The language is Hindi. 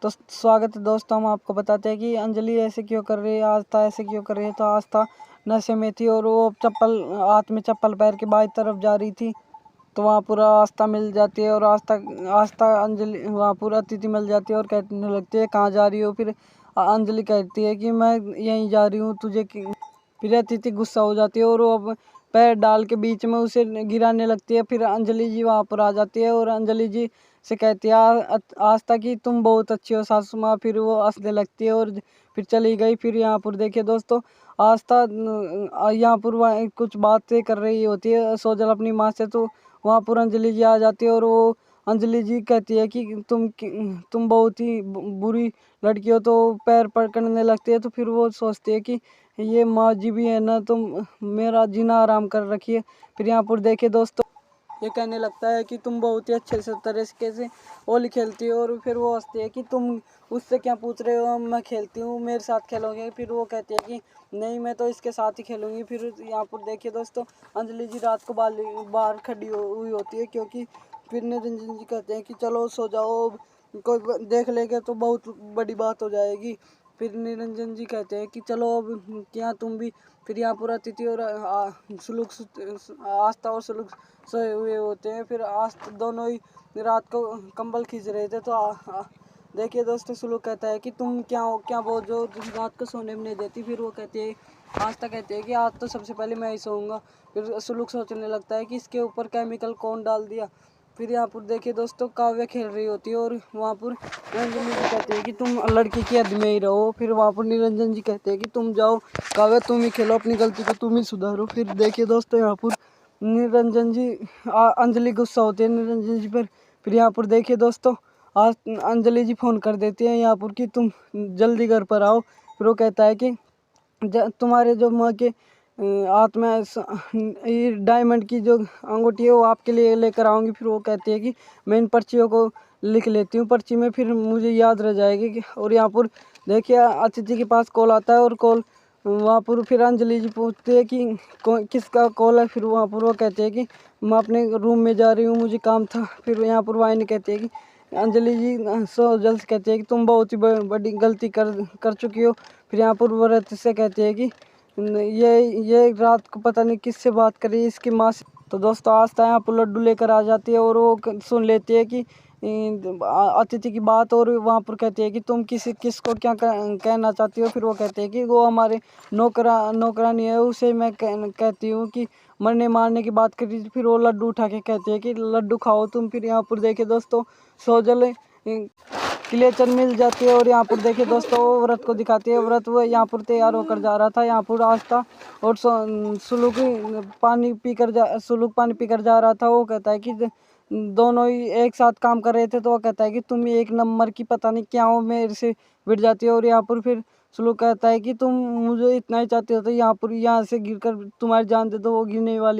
तो स्वागत है दोस्तों। हम आपको बताते हैं कि अंजलि ऐसे क्यों कर रही है, आस्था ऐसे क्यों कर रही है। तो आस्था नशे में थी और वो चप्पल हाथ में चप्पल पैर के बाई तरफ जा रही थी। तो वहाँ पूरा आस्था मिल जाती है और आस्था आस्था अंजलि वहाँ पूरा अतिथि मिल जाती है और कहने लगती है कहाँ जा रही हो। फिर अंजलि कहती है कि मैं यहीं जा रही हूँ, तुझे फिर अतिथि गुस्सा हो जाती है और वो अब पैर डाल के बीच में उसे गिराने लगती है। फिर अंजलि जी वहाँ पर आ जाती है और अंजलि जी से कहती है आस्था कि तुम बहुत अच्छी हो सासू माँ। फिर वो हंसने लगती है और फिर चली गई। फिर यहाँ पर देखिए दोस्तों, आस्था यहाँ पर कुछ बातें कर रही होती है सोजल अपनी माँ से। तो वहाँ पर अंजलि जी आ जाती है और वो अंजलि जी कहती है कि तुम बहुत ही बुरी लड़की हो। तो पैर पकड़ने लगती है। तो फिर वो सोचती है कि ये माँ जी भी है ना, तुम मेरा जीना आराम कर रखिए। फिर यहाँ पर देखिए दोस्तों, ये कहने लगता है कि तुम बहुत ही अच्छे से तरीके से होली खेलती हो। और फिर वो हंसती है कि तुम उससे क्या पूछ रहे हो, मैं खेलती हूँ, मेरे साथ खेलोगे। फिर वो कहती है कि नहीं, मैं तो इसके साथ ही खेलूँगी। फिर यहाँ पर देखिए दोस्तों, अंजलि जी रात को बाहर खड़ी हुई होती है, क्योंकि फिर निरंजन जी कहते हैं कि चलो सो जाओ, कोई देख लेगा तो बहुत बड़ी बात हो जाएगी। फिर निरंजन जी कहते हैं कि चलो अब क्या तुम भी। फिर यहाँ पूरा तिथि और आस्था और सुलूक सोए हुए होते हैं। फिर आस्था दोनों ही रात को कंबल खींच रहे थे। तो देखिए दोस्तों, सुलूक कहता है कि तुम क्या वो जो रात को सोने में नहीं देती। फिर वो कहती है, आस्था कहती है कि आज तो सबसे पहले मैं ही सोऊंगा। फिर सुलूक सोचने लगता है कि इसके ऊपर केमिकल कौन डाल दिया। फिर यहाँ पर देखिए दोस्तों, काव्य खेल रही होती है और वहाँ पर निरंजन जी कहते हैं कि तुम लड़की की हद में ही रहो। फिर वहाँ पर निरंजन जी कहते हैं कि तुम जाओ काव्य, तुम ही खेलो, अपनी गलती को तुम ही सुधारो। फिर देखिए दोस्तों, यहाँ पर निरंजन जी अंजलि गुस्सा होती है निरंजन जी पर। फिर यहाँ पर देखिए दोस्तों, आज अंजलि जी फ़ोन कर देती है यहाँ पर कि तुम जल्दी घर पर आओ। फिर वो कहता है कि तुम्हारे जो माँ के हाथ में ये डायमंड की जो अंगूठी है वो आपके लिए लेकर आऊँगी। फिर वो कहती है कि मैं इन पर्चियों को लिख लेती हूँ, पर्ची में फिर मुझे याद रह जाएगी। और यहाँ पर देखिए अतिथि के पास कॉल आता है और कॉल वहाँ पर फिर अंजलि जी पूछती है कि किसका कॉल है। फिर वहाँ पर वो कहते हैं कि मैं अपने रूम में जा रही हूँ, मुझे काम था। फिर यहाँ पर वाहिनी कहती है कि अंजलि जी सोजल से कहती है कि तुम बहुत ही बड़ी गलती कर चुकी हो। फिर यहाँ पर व्रत से कहती है कि ये रात को पता नहीं किससे बात कर रही है, इसकी माँ से। तो दोस्तों, आस्था यहाँ पर लड्डू लेकर आ जाती है और वो सुन लेती है कि अतिथि की बात। और वहाँ पर कहती है कि तुम किसको क्या कहना चाहती हो। फिर वो कहते हैं कि वो हमारे नौकरानी है, उसे मैं कहती हूँ कि मरने मारने की बात करी। फिर वो लड्डू उठा के कहते हैं कि लड्डू खाओ तुम। फिर यहाँ पर देखिए दोस्तों, सोजल क्लेचर मिल जाती है और यहाँ पर देखिए दोस्तों, वो व्रत को दिखाती है। व्रत वो यहाँ पर तैयार होकर जा रहा था। यहाँ पर आस्था और सुलूक पानी पीकर जा रहा था। वो कहता है कि दोनों ही एक साथ काम कर रहे थे। तो वो कहता है कि तुम एक नंबर की पता नहीं क्या हो, मेरे से भिड़ जाती है। और यहाँ पर फिर सुलूक कहता है कि तुम मुझे इतना ही चाहते हो तो यहाँ से गिरकर तुम्हारी जान दे दो, वो गिरने वाली